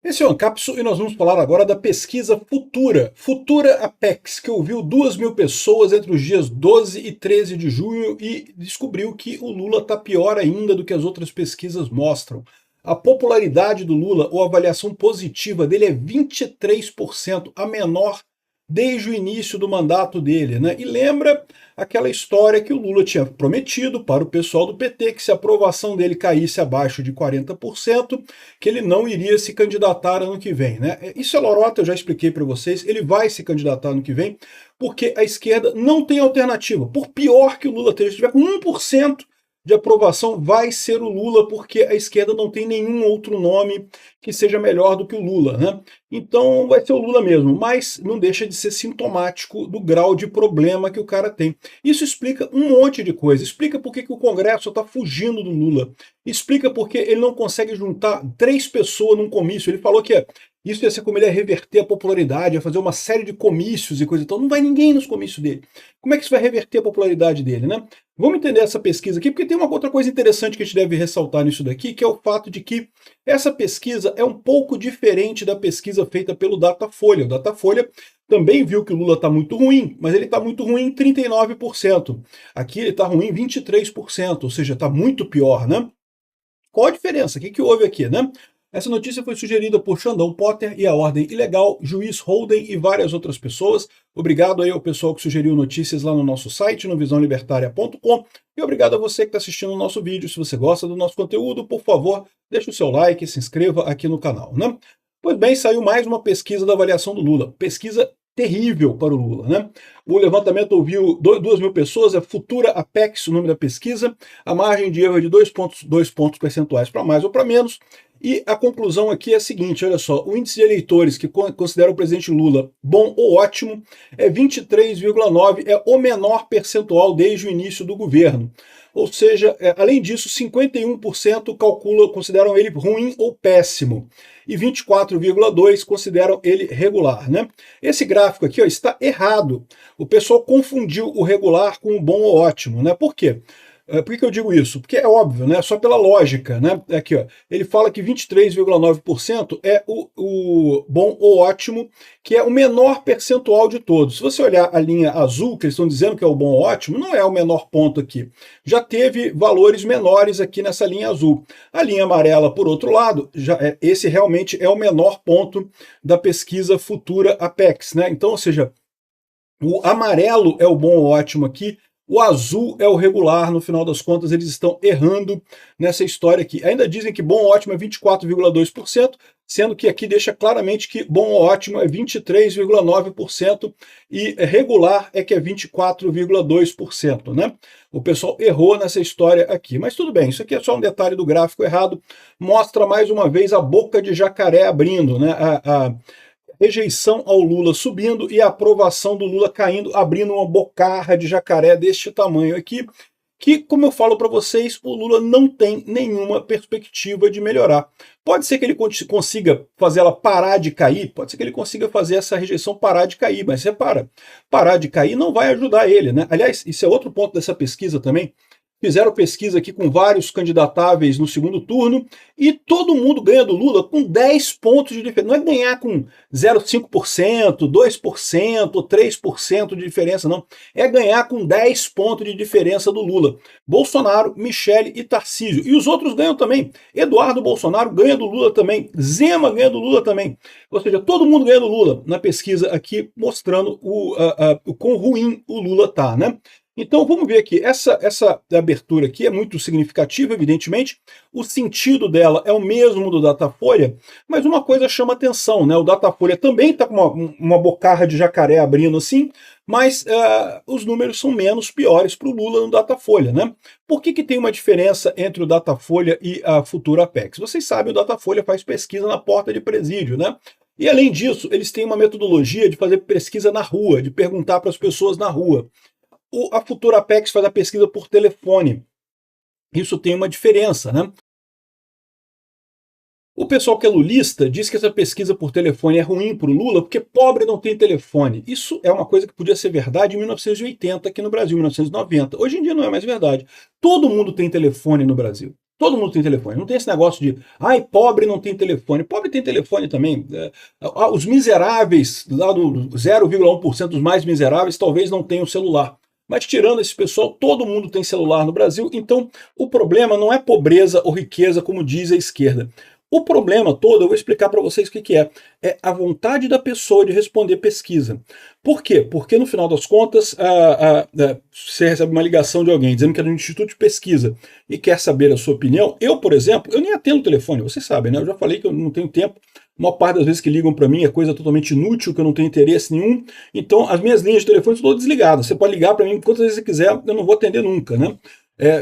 Esse é o Ancapso e nós vamos falar agora da pesquisa Futura Apex, que ouviu 2.000 pessoas entre os dias 12 e 13 de junho e descobriu que o Lula está pior ainda do que as outras pesquisas mostram. A popularidade do Lula, ou a avaliação positiva dele, é 23%, a menor desde o início do mandato dele, né? E lembra aquela história que o Lula tinha prometido para o pessoal do PT, que se a aprovação dele caísse abaixo de 40%, que ele não iria se candidatar ano que vem, né? Isso é lorota, eu já expliquei para vocês, ele vai se candidatar ano que vem, porque a esquerda não tem alternativa. Por pior que o Lula esteja, se tiver com 1% de aprovação, vai ser o Lula, porque a esquerda não tem nenhum outro nome que seja melhor do que o Lula, né? Então vai ser o Lula mesmo, mas não deixa de ser sintomático do grau de problema que o cara tem. Isso explica um monte de coisa, explica por que o Congresso está fugindo do Lula, explica por que ele não consegue juntar 3 pessoas num comício. Ele falou que isso ia ser como ele ia reverter a popularidade, ia fazer uma série de comícios e coisa e tal. Não vai ninguém nos comícios dele. Como é que isso vai reverter a popularidade dele, né? Vamos entender essa pesquisa aqui, porque tem uma outra coisa interessante que a gente deve ressaltar nisso daqui, que é o fato de que essa pesquisa é um pouco diferente da pesquisa feita pelo Datafolha. O Datafolha também viu que o Lula está muito ruim, mas ele está muito ruim em 39%. Aqui ele está ruim em 23%, ou seja, está muito pior, né? Qual a diferença? O que houve aqui, né? Essa notícia foi sugerida por Xandão Potter e a Ordem Ilegal, Juiz Holden e várias outras pessoas. Obrigado aí ao pessoal que sugeriu notícias lá no nosso site, no visãolibertaria.com. E obrigado a você que está assistindo o nosso vídeo. Se você gosta do nosso conteúdo, por favor, deixe o seu like e se inscreva aqui no canal, né? Pois bem, saiu mais uma pesquisa da avaliação do Lula. Pesquisa terrível para o Lula, né? O levantamento ouviu 2.000 pessoas, é Futura Apex, o nome da pesquisa. A margem de erro é de 2 pontos percentuais para mais ou para menos. E a conclusão aqui é a seguinte, olha só, o índice de eleitores que considera o presidente Lula bom ou ótimo é 23,9, é o menor percentual desde o início do governo. Ou seja, além disso, 51% consideram ele ruim ou péssimo, e 24,2% consideram ele regular, né? Esse gráfico aqui está errado. O pessoal confundiu o regular com o bom ou ótimo, né? Por quê? Por que eu digo isso? Porque é óbvio, né? Só pela lógica, né? Aqui, ó, ele fala que 23,9% é o bom ou ótimo, que é o menor percentual de todos. Se você olhar a linha azul, que eles estão dizendo que é o bom ou ótimo, não é o menor ponto aqui. Já teve valores menores aqui nessa linha azul. A linha amarela, por outro lado, esse realmente é o menor ponto da pesquisa Futura Apex, né? Então, ou seja, o amarelo é o bom ou ótimo aqui, o azul é o regular. No final das contas, eles estão errando nessa história aqui. Ainda dizem que bom ou ótimo é 24,2%, sendo que aqui deixa claramente que bom ou ótimo é 23,9% e regular é que é 24,2%, né? O pessoal errou nessa história aqui. Mas tudo bem, isso aqui é só um detalhe do gráfico errado. Mostra mais uma vez a boca de jacaré abrindo, né? A rejeição ao Lula subindo e a aprovação do Lula caindo, abrindo uma bocarra de jacaré deste tamanho aqui, que, como eu falo para vocês, o Lula não tem nenhuma perspectiva de melhorar. Pode ser que ele consiga fazer ela parar de cair, pode ser que ele consiga fazer essa rejeição parar de cair, mas repara, parar de cair não vai ajudar ele, né? Aliás, isso é outro ponto dessa pesquisa também. Fizeram pesquisa aqui com vários candidatáveis no segundo turno e todo mundo ganha do Lula com 10 pontos de diferença. Não é ganhar com 0,5%, 2% ou 3% de diferença, não. É ganhar com 10 pontos de diferença do Lula. Bolsonaro, Michele e Tarcísio. E os outros ganham também. Eduardo Bolsonaro ganha do Lula também. Zema ganha do Lula também. Ou seja, todo mundo ganha do Lula na pesquisa aqui, mostrando o quão ruim o Lula tá, né? Então vamos ver aqui, essa abertura aqui é muito significativa, evidentemente, o sentido dela é o mesmo do Datafolha, mas uma coisa chama atenção, né? O Datafolha também está com uma bocarra de jacaré abrindo assim, mas os números são menos piores para o Lula no Datafolha, né? Por que tem uma diferença entre o Datafolha e a Futura Apex? Vocês sabem, o Datafolha faz pesquisa na porta de presídio, né? E além disso, eles têm uma metodologia de fazer pesquisa na rua, de perguntar para as pessoas na rua. A Futura Apex faz a pesquisa por telefone. Isso tem uma diferença, né? O pessoal que é lulista diz que essa pesquisa por telefone é ruim para o Lula porque pobre não tem telefone. Isso é uma coisa que podia ser verdade em 1980 aqui no Brasil, 1990. Hoje em dia não é mais verdade. Todo mundo tem telefone no Brasil. Todo mundo tem telefone. Não tem esse negócio de, ai, pobre não tem telefone. Pobre tem telefone também. Os miseráveis, lá do 0,1% dos mais miseráveis, talvez não tenham celular. Mas tirando esse pessoal, todo mundo tem celular no Brasil. Então, o problema não é pobreza ou riqueza, como diz a esquerda. O problema todo, eu vou explicar para vocês o que é. É a vontade da pessoa de responder pesquisa. Por quê? Porque no final das contas, você recebe uma ligação de alguém dizendo que é do Instituto de Pesquisa e quer saber a sua opinião. Eu, por exemplo, eu nem atendo o telefone, vocês sabem, né? Eu já falei que eu não tenho tempo. A maior parte das vezes que ligam para mim é coisa totalmente inútil, que eu não tenho interesse nenhum. Então, as minhas linhas de telefone estão desligadas. Você pode ligar para mim quantas vezes você quiser, eu não vou atender nunca, né?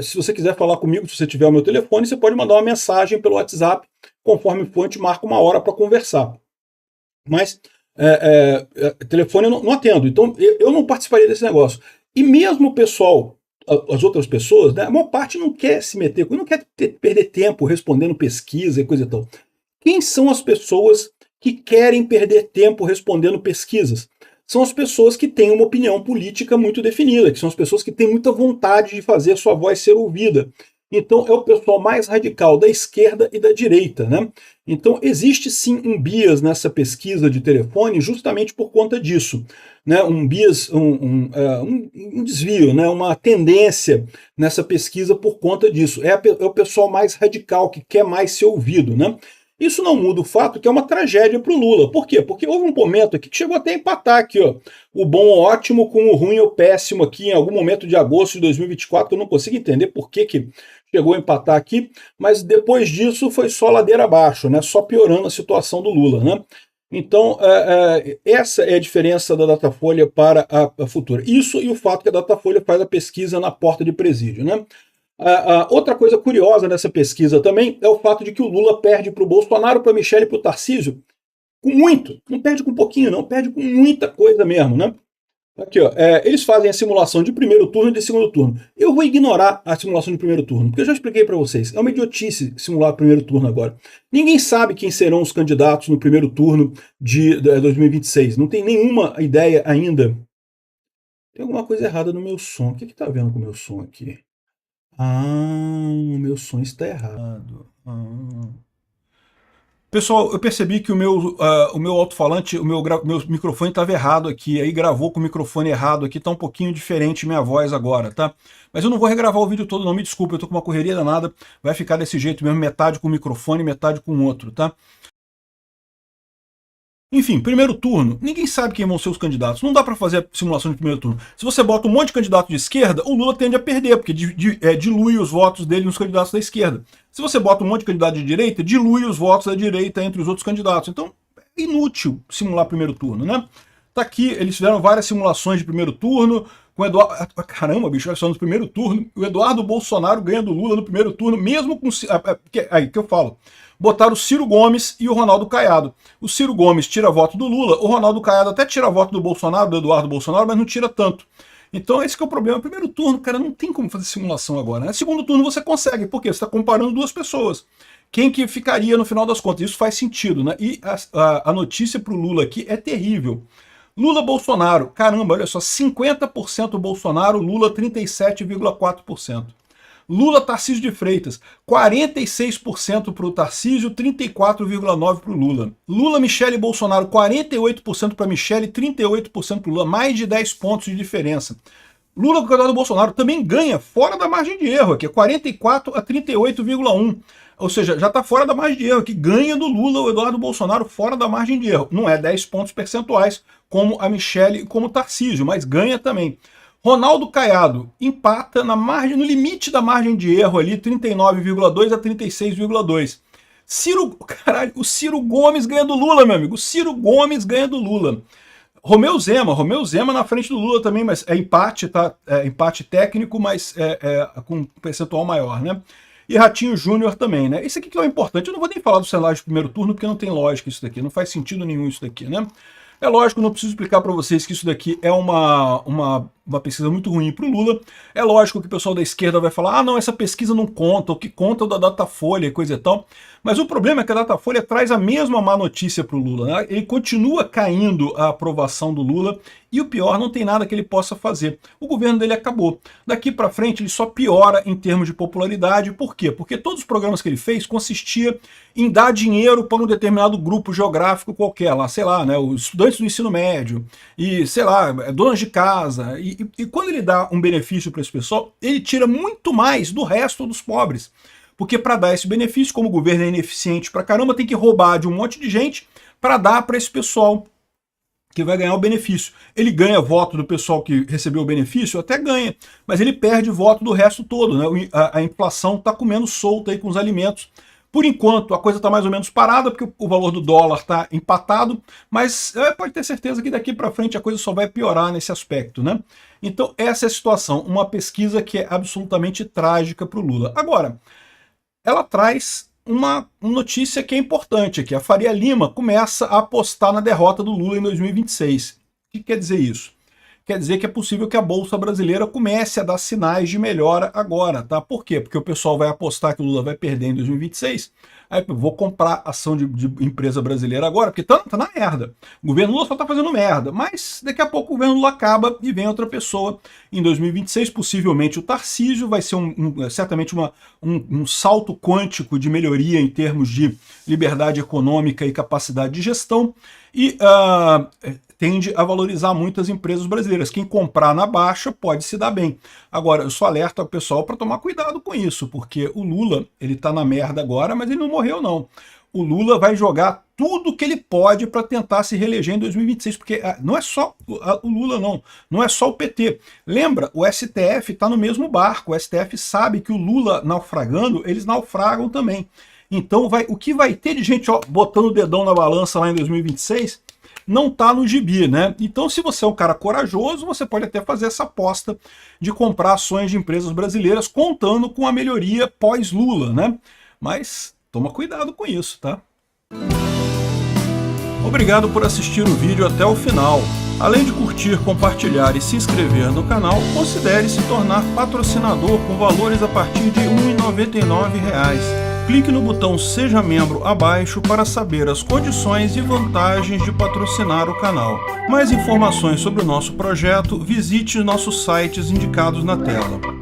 Se você quiser falar comigo, se você tiver o meu telefone, você pode mandar uma mensagem pelo WhatsApp, conforme for, a gente marca uma hora para conversar. Mas telefone eu não atendo, então eu não participaria desse negócio. E mesmo o pessoal, as outras pessoas, né, a maior parte não quer se meter, não quer perder tempo respondendo pesquisa e coisa e tal. Quem são as pessoas que querem perder tempo respondendo pesquisas? São as pessoas que têm uma opinião política muito definida, que são as pessoas que têm muita vontade de fazer a sua voz ser ouvida. Então é o pessoal mais radical da esquerda e da direita, né? Então existe sim um bias nessa pesquisa de telefone justamente por conta disso, né? Um bias, um desvio, né? Uma tendência nessa pesquisa por conta disso. É o pessoal mais radical que quer mais ser ouvido, né? Isso não muda o fato que é uma tragédia para o Lula. Por quê? Porque houve um momento aqui que chegou até a empatar aqui, ó, o bom o ótimo com o ruim ou péssimo aqui em algum momento de agosto de 2024, que eu não consigo entender por que chegou a empatar aqui, mas depois disso foi só ladeira abaixo, né? Só piorando a situação do Lula, né? Então, essa é a diferença da Datafolha para a Futura. Isso e o fato que a Datafolha faz a pesquisa na porta de presídio, né? Outra coisa curiosa nessa pesquisa também é o fato de que o Lula perde para o Bolsonaro, para a Michelle e para o Tarcísio com muito. Não perde com pouquinho, não. Perde com muita coisa mesmo, né? Aqui, ó. Eles fazem a simulação de primeiro turno e de segundo turno. Eu vou ignorar a simulação de primeiro turno, porque eu já expliquei para vocês. É uma idiotice simular o primeiro turno agora. Ninguém sabe quem serão os candidatos no primeiro turno de 2026. Não tem nenhuma ideia ainda. Tem alguma coisa errada no meu som. O que está vendo com o meu som aqui? O meu som está errado. Pessoal, eu percebi que o meu alto-falante, o meu microfone estava errado aqui, aí gravou com o microfone errado aqui, tá um pouquinho diferente minha voz agora, tá? Mas eu não vou regravar o vídeo todo, não, me desculpa, eu tô com uma correria danada, vai ficar desse jeito mesmo, metade com o microfone, metade com o outro, tá? Enfim, primeiro turno, ninguém sabe quem vão ser os candidatos, não dá para fazer a simulação de primeiro turno. Se você bota um monte de candidato de esquerda, o Lula tende a perder, porque dilui os votos dele nos candidatos da esquerda. Se você bota um monte de candidato de direita, dilui os votos da direita entre os outros candidatos. Então, é inútil simular primeiro turno, né? Tá aqui, eles fizeram várias simulações de primeiro turno, com o Eduardo... Caramba, bicho, olha só, no primeiro turno, o Eduardo Bolsonaro ganha do Lula no primeiro turno, mesmo com... Aí que eu falo. Botaram o Ciro Gomes e o Ronaldo Caiado. O Ciro Gomes tira voto do Lula, o Ronaldo Caiado até tira voto do Bolsonaro, do Eduardo Bolsonaro, mas não tira tanto. Então esse que é o problema. Primeiro turno, cara, não tem como fazer simulação agora, né? Segundo turno você consegue, porque você está comparando duas pessoas. Quem que ficaria no final das contas? Isso faz sentido, né? E a notícia para o Lula aqui é terrível. Lula-Bolsonaro, caramba, olha só, 50% Bolsonaro, Lula 37,4%. Lula Tarcísio de Freitas, 46% para o Tarcísio, 34,9% para o Lula. Lula, Michelle e Bolsonaro, 48% para Michelle, 38% para o Lula, mais de 10 pontos de diferença. Lula com o candidato Bolsonaro também ganha fora da margem de erro, aqui é 44 a 38,1%. Ou seja, já está fora da margem de erro, que ganha do Lula o Eduardo Bolsonaro fora da margem de erro. Não é 10 pontos percentuais como a Michelle e como o Tarcísio, mas ganha também. Ronaldo Caiado empata na margem, no limite da margem de erro ali, 39,2 a 36,2. O Ciro Gomes ganha do Lula, meu amigo. O Ciro Gomes ganha do Lula. Romeu Zema na frente do Lula também, mas é empate, tá? É empate técnico, mas com um percentual maior, né? E Ratinho Júnior também, né? Isso aqui que é o importante. Eu não vou nem falar do cenário de primeiro turno, porque não tem lógica isso daqui, não faz sentido nenhum isso daqui, né? É lógico, não preciso explicar para vocês que isso daqui é uma uma pesquisa muito ruim para o Lula. É lógico que o pessoal da esquerda vai falar, ah não, essa pesquisa não conta, o que conta é o da Datafolha e coisa e tal. Mas o problema é que a Datafolha traz a mesma má notícia para o Lula, né? Ele continua caindo a aprovação do Lula e o pior, não tem nada que ele possa fazer. O governo dele acabou. Daqui para frente ele só piora em termos de popularidade. Por quê? Porque todos os programas que ele fez consistia em dar dinheiro para um determinado grupo geográfico qualquer, lá, sei lá, né, os estudantes do ensino médio, e sei lá, donas de casa, e quando ele dá um benefício para esse pessoal, ele tira muito mais do resto dos pobres. Porque para dar esse benefício, como o governo é ineficiente pra caramba, tem que roubar de um monte de gente para dar para esse pessoal que vai ganhar o benefício. Ele ganha voto do pessoal que recebeu o benefício, até ganha, mas ele perde voto do resto todo, né? A inflação está comendo solta aí com os alimentos. Por enquanto, a coisa está mais ou menos parada, porque o valor do dólar está empatado, mas pode ter certeza que daqui para frente a coisa só vai piorar nesse aspecto, né? Então, essa é a situação. Uma pesquisa que é absolutamente trágica para o Lula. Agora, ela traz uma notícia que é importante aqui. A Faria Lima começa a apostar na derrota do Lula em 2026. O que quer dizer isso? Quer dizer que é possível que a Bolsa Brasileira comece a dar sinais de melhora agora, tá? Por quê? Porque o pessoal vai apostar que o Lula vai perder em 2026, aí eu vou comprar ação de empresa brasileira agora, porque tá na merda. O governo Lula só tá fazendo merda, mas daqui a pouco o governo Lula acaba e vem outra pessoa. Em 2026, possivelmente o Tarcísio, vai ser certamente um salto quântico de melhoria em termos de liberdade econômica e capacidade de gestão, e tende a valorizar muitas empresas brasileiras. Quem comprar na baixa pode se dar bem. Agora, eu só alerto ao pessoal para tomar cuidado com isso, porque o Lula, ele tá na merda agora, mas ele não morreu não. O Lula vai jogar tudo que ele pode para tentar se reeleger em 2026, porque não é só o Lula não é só o PT. Lembra, o STF está no mesmo barco, o STF sabe que o Lula naufragando, eles naufragam também. Então o que vai ter de gente botando o dedão na balança lá em 2026 não está no gibi, né? Então, se você é um cara corajoso, você pode até fazer essa aposta de comprar ações de empresas brasileiras, contando com a melhoria pós-Lula, né? Mas toma cuidado com isso, tá? Obrigado por assistir o vídeo até o final. Além de curtir, compartilhar e se inscrever no canal, considere se tornar patrocinador com valores a partir de R$ 1,99. Clique no botão Seja Membro abaixo para saber as condições e vantagens de patrocinar o canal. Mais informações sobre o nosso projeto, visite nossos sites indicados na tela.